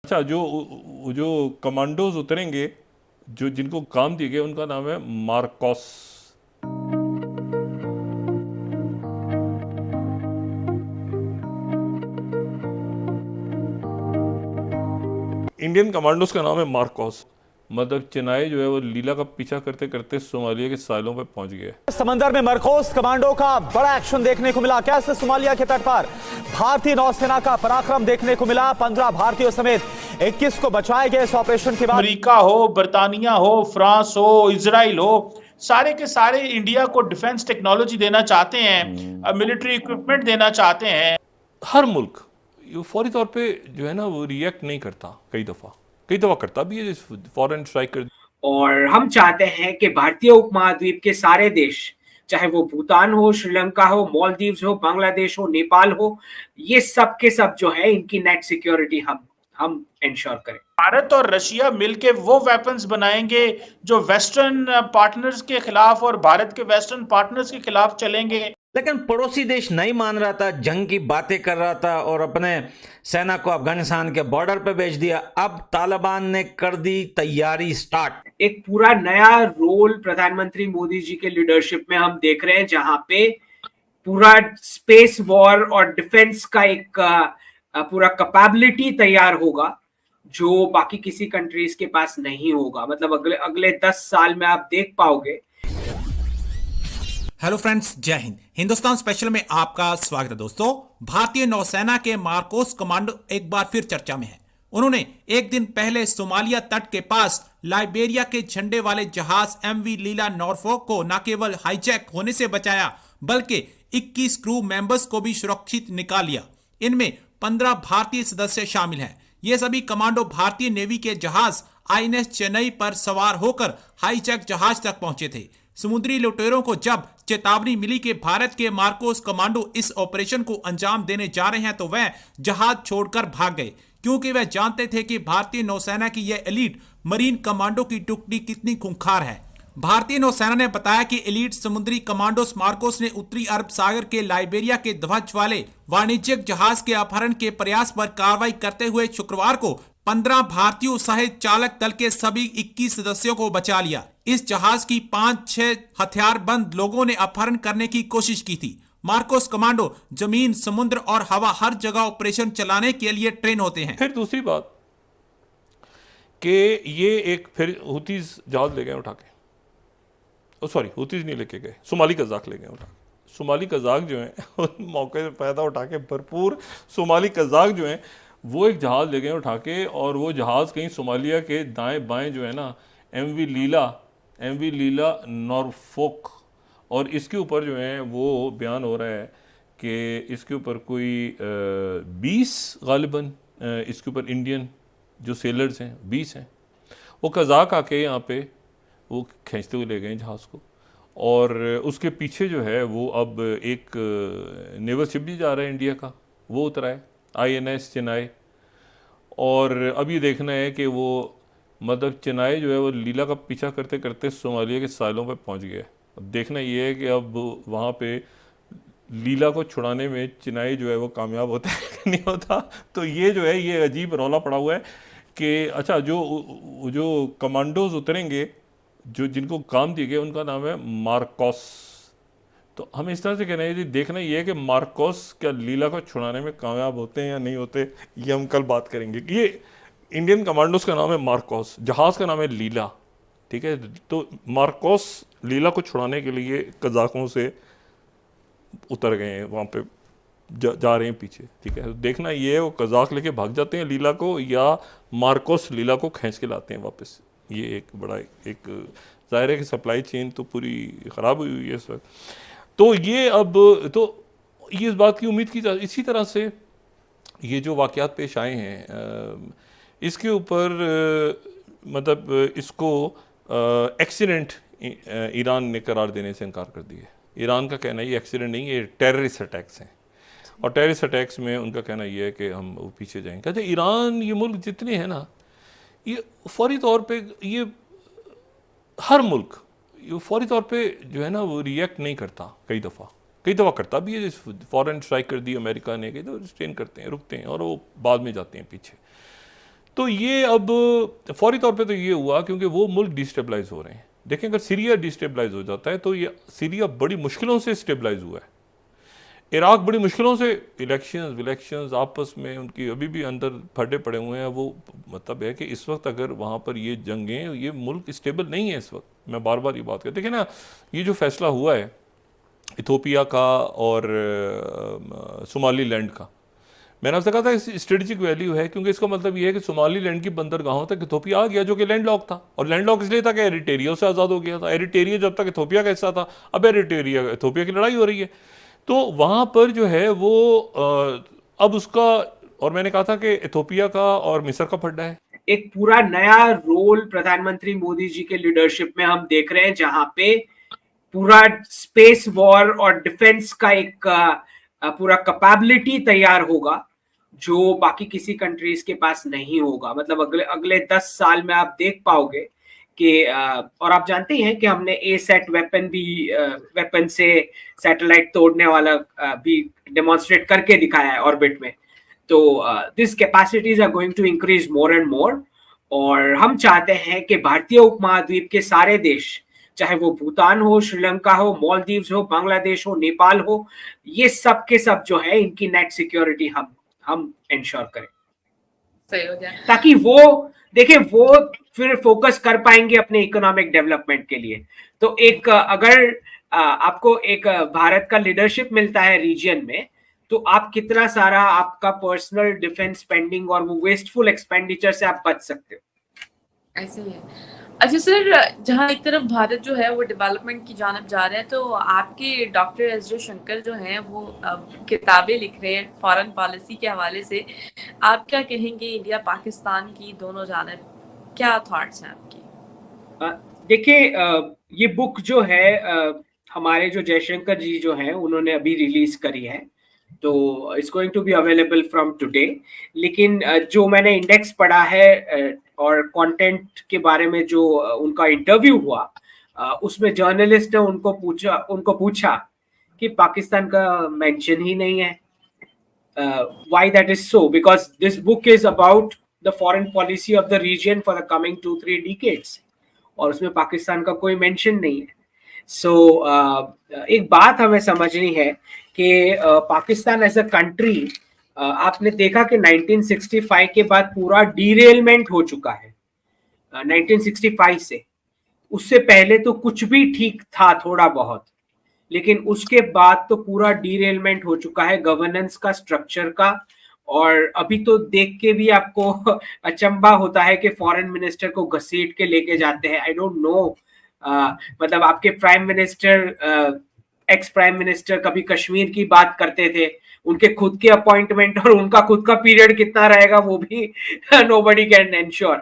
अच्छा, जो कमांडोज उतरेंगे, जो जिनको काम दिए गए, उनका नाम है मार्कोस। इंडियन कमांडोज का नाम है मार्कोस। मतलब चेन्नई जो है वो लीला का पीछा करते करते सोमालिया के साइलों पे पहुंच गया। समंदर में मरकोस कमांडो का बड़ा एक्शन देखने को मिला। कैसे सोमालिया के तट पर भारतीय नौसेना का पराक्रम देखने को मिला। 15 भारतीयों समेत 21 को बचाए गए इस ऑपरेशन के बाद। अमेरिका हो, बर्तानिया हो, फ्रांस हो, इजराइल हो, सारे के सारे इंडिया को डिफेंस टेक्नोलॉजी देना चाहते हैं, मिलिट्री इक्विपमेंट देना चाहते हैं। हर मुल्क ये फौरी तौर पे जो है ना वो रिएक्ट नहीं करता, कई दफा करता भी है, फॉरेन स्ट्राइक कर। और हम चाहते हैं कि भारतीय उपमहाद्वीप के सारे देश, चाहे वो भूटान हो, श्रीलंका हो, मालदीव्स हो, बांग्लादेश हो, नेपाल हो, ये सब के सब जो है इनकी नेट सिक्योरिटी हम इंश्योर करें। भारत और रशिया मिलके वो वेपन्स बनाएंगे जो वेस्टर्न पार्टनर्स के खिलाफ और भारत के वेस्टर्न पार्टनर्स के खिलाफ चलेंगे। लेकिन पड़ोसी देश नहीं मान रहा था, जंग की बातें कर रहा था और अपने सेना को अफगानिस्तान के बॉर्डर पे भेज दिया। अब तालिबान ने कर दी तैयारी स्टार्ट। एक पूरा नया रोल प्रधानमंत्री मोदी जी के लीडरशिप में हम देख रहे हैं, जहां पे पूरा स्पेस वॉर और डिफेंस का एक पूरा कैपेबिलिटी तैयार होगा जो बाकी किसी कंट्रीज के पास नहीं होगा। मतलब अगले 10 साल में आप देख पाओगे। हेलो फ्रेंड्स, जय हिंद। हिंदुस्तान स्पेशल में आपका स्वागत है। दोस्तों, भारतीय नौसेना के मार्कोस कमांडो एक बार फिर चर्चा में है। उन्होंने एक दिन पहले सोमालिया तट के पास लाइबेरिया के झंडे वाले जहाज एमवी लीला नॉरफॉक को न केवल हाईजैक होने से बचाया, बल्कि 21 क्रू मेंबर्स को भी सुरक्षित निकाल लिया। इनमें 15 भारतीय सदस्य शामिल हैं। ये सभी कमांडो भारतीय नेवी के जहाज आईएनएस चेन्नई पर सवार होकर हाईजैक जहाज तक पहुंचे थे। समुद्री लुटेरों को जब चेतावनी मिली कि भारत के मार्कोस कमांडो इस ऑपरेशन को अंजाम देने जा रहे हैं, तो वह जहाज छोड़कर भाग गए, क्योंकि वह जानते थे कि भारतीय नौसेना की यह एलीट मरीन कमांडो की टुकड़ी कितनी खूंखार है। भारतीय नौसेना ने बताया कि एलीट समुद्री कमांडोस मार्कोस ने उत्तरी अरब सागर के लाइबेरिया के ध्वज वाले वाणिज्यिक जहाज के अपहरण के प्रयास पर कार्रवाई करते हुए शुक्रवार को 15 भारतीयों सहित चालक दल के सभी 21 सदस्यों को बचा लिया। इस जहाज की 5-6 हथियारबंद लोगों ने अपहरण करने की कोशिश की थी। मार्कोस कमांडो जमीन, समुद्र और हवा हर जगह ऑपरेशन चलाने के लिए ट्रेन होते हैं। फिर दूसरी बात कि ये एक फिर हुतीज जहाज ले गए उठा के, सॉरी हुतीज नहीं लेके गए, सोमाली कज़ाक ले गए उठा के। सोमाली कज़ाक जो हैं मौके से फायदा उठा के भरपूर सोमाली कज़ाक जो हैं वो एक जहाज़ ले गए उठा के, और वो जहाज़ कहीं सोमालिया के दाएं बाएं जो है ना एमवी लीला नॉरफॉक, और इसके ऊपर जो है वो बयान हो रहा है कि इसके ऊपर कोई 20 गालिबन इसके ऊपर इंडियन जो सेलर्स हैं 20 हैं, वो कज़ाक आके यहाँ पे वो खींचते हुए ले गए जहाज़ को। और उसके पीछे जो है वो अब एक नेवल शिप भी जा रहा है इंडिया का, वो उतरा है आईएनएस चेन्नई। और अब ये देखना है कि वो मतलब चेन्नई जो है वो लीला का पीछा करते करते सोमालिया के साइलों पे पहुंच गया। अब देखना ये है कि अब वहाँ पे लीला को छुड़ाने में चेन्नई जो है वो कामयाब होता है कि नहीं होता। तो ये जो है ये अजीब रौला पड़ा हुआ है कि अच्छा जो कमांडोज उतरेंगे, जो जिनको काम दिए गए, उनका नाम है मार्कोस। तो हम इस तरह से कह रहे हैं, देखना ये है कि मार्कोस क्या लीला को छुड़ाने में कामयाब होते हैं या नहीं होते, ये हम कल बात करेंगे। ये इंडियन कमांडोज का नाम है मार्कोस, जहाज़ का नाम है लीला, ठीक है। तो मार्कोस लीला को छुड़ाने के लिए कज़ाकों से उतर गए हैं, वहाँ पे जा रहे हैं पीछे, ठीक है। तो देखना ये है वो कज़ाक लेके भाग जाते हैं लीला को, या मार्कोस लीला को खींच के लाते हैं वापस। ये एक बड़ा एक ज़ाहिर है कि सप्लाई चेन तो पूरी ख़राब हुई हुई है इस वक्त। तो ये अब तो ये इस बात की उम्मीद की जा, इसी तरह से ये जो वाक़यात पेश आए हैं इसके ऊपर मतलब इसको एक्सीडेंट ईरान ने करार देने से इनकार कर दिया। ईरान का कहना ये एक्सीडेंट नहीं, ये टेररिस्ट अटैक्स हैं, और टेररिस्ट अटैक्स में उनका कहना ये है कि हम वो पीछे जाएंगे। कहते ईरान ये मुल्क जितने हैं ना, ये फौरी तौर पे ये हर मुल्क ये फौरी तौर पे जो है ना वो रिएक्ट नहीं करता, कई दफ़ा करता भी है। फॉरेन स्ट्राइक कर दी अमेरिका ने, कई दफ़ा रिस्ट्रेन करते हैं, रुकते हैं और वो बाद में जाते हैं पीछे। तो ये अब फौरी तौर पे तो ये हुआ क्योंकि वो मुल्क डिस्टेबलाइज हो रहे हैं। देखें, अगर सीरिया डिस्टेबलाइज हो जाता है तो ये सीरिया बड़ी मुश्किलों से स्टेबलाइज हुआ है। इराक बड़ी मुश्किलों से इलेक्शंस आपस में उनकी अभी भी अंदर फटे पड़े हुए हैं। वो मतलब है कि इस वक्त अगर वहाँ पर ये जंगें, ये मुल्क स्टेबल नहीं है इस वक्त। मैं बार बार ये बात कर, देखिए ना, ये जो फैसला हुआ है इथोपिया का और सोमालीलैंड का, मैंने आपसे कहा था इस स्ट्रेटेजिक वैल्यू है क्योंकि इसका मतलब ये है कि सोमालीलैंड की बंदरगाहों तक इथोपिया आ गया, जो कि लैंडलॉक था। और लैंडलॉक इसलिए था कि एरिटेरिया से आज़ाद हो गया था। एरिटेरिया जब तक इथोपिया का हिस्सा था, अब एरिटेरिया इथोपिया की लड़ाई हो रही है। तो वहाँ पर जो है वो अब उसका, और मैंने कहा था कि इथोपिया का और मिस्र का पड्डा है। एक पूरा नया रोल प्रधानमंत्री मोदी जी के लीडरशिप में हम देख रहे हैं, जहां पे पूरा स्पेस वॉर और डिफेंस का एक पूरा कैपेबिलिटी तैयार होगा जो बाकी किसी कंट्रीज के पास नहीं होगा। मतलब अगले 10 साल में आप देख पाओगे कि और आप जानते हैं कि हमने A-SAT वेपन से सैटेलाइट तोड़ने वाला भी डेमोन्स्ट्रेट करके दिखाया है ऑर्बिट में। तो this capacities are going to increase more and more. और हम चाहते हैं कि भारतीय उपमहाद्वीप के सारे देश, चाहे वो भूटान हो, श्रीलंका हो, मालदीव्स हो, बांग्लादेश हो, नेपाल हो, ये सब के सब जो है इनकी नेट सिक्योरिटी हम इंश्योर करें, सही हो गया। ताकि वो देखिए वो फिर फोकस कर पाएंगे अपने इकोनॉमिक डेवलपमेंट के लिए। तो एक अगर आपको एक भारत का लीडरशिप मिलता है रीजन में, तो आप कितना सारा आपका पर्सनल डिफेंस स्पेंडिंग और वो वेस्टफुल एक्सपेंडिचर से आप बच सकते हो। ऐसे ही है। अच्छा सर, जहाँ एक तरफ भारत जो है वो डेवलपमेंट की जानब जा रहा है, तो आपके डॉक्टर एस जयशंकर जो हैं वो किताबें लिख रहे हैं फॉरेन पॉलिसी के हवाले से। आप क्या कहेंगे इंडिया पाकिस्तान की दोनों जानब, क्या थॉट्स हैं आपकी? देखिए, ये बुक जो है हमारे जो जयशंकर जी जो हैं उन्होंने अभी रिलीज करी है, तो it's going to be available from today. लेकिन जो मैंने इंडेक्स पढ़ा है और कंटेंट के बारे में जो उनका इंटरव्यू हुआ, उसमें जर्नलिस्ट ने उनको पूछा कि पाकिस्तान का मेंशन ही नहीं है। Why that is so? Because this book is about the foreign policy of the region for the coming 2-3 decades, और उसमें पाकिस्तान का कोई मेंशन नहीं है। सो एक बात हमें समझनी है कि पाकिस्तान एज अ कंट्री, आपने देखा कि 1965 के बाद पूरा डीरेलमेंट हो चुका है। 1965 से, उससे पहले तो कुछ भी ठीक था थोड़ा बहुत, लेकिन उसके बाद तो पूरा डीरेलमेंट हो चुका है गवर्नेंस का, स्ट्रक्चर का। और अभी तो देख के भी आपको अचंभा होता है कि फॉरेन मिनिस्टर को घसीट के लेके जाते हैं। आई डोंट नो, मतलब आपके prime minister, ex prime minister कभी कश्मीर की बात करते थे, उनके खुद के अपॉइंटमेंट और उनका खुद का पीरियड कितना रहेगा वो भी नोबडी कैन एंश्योर।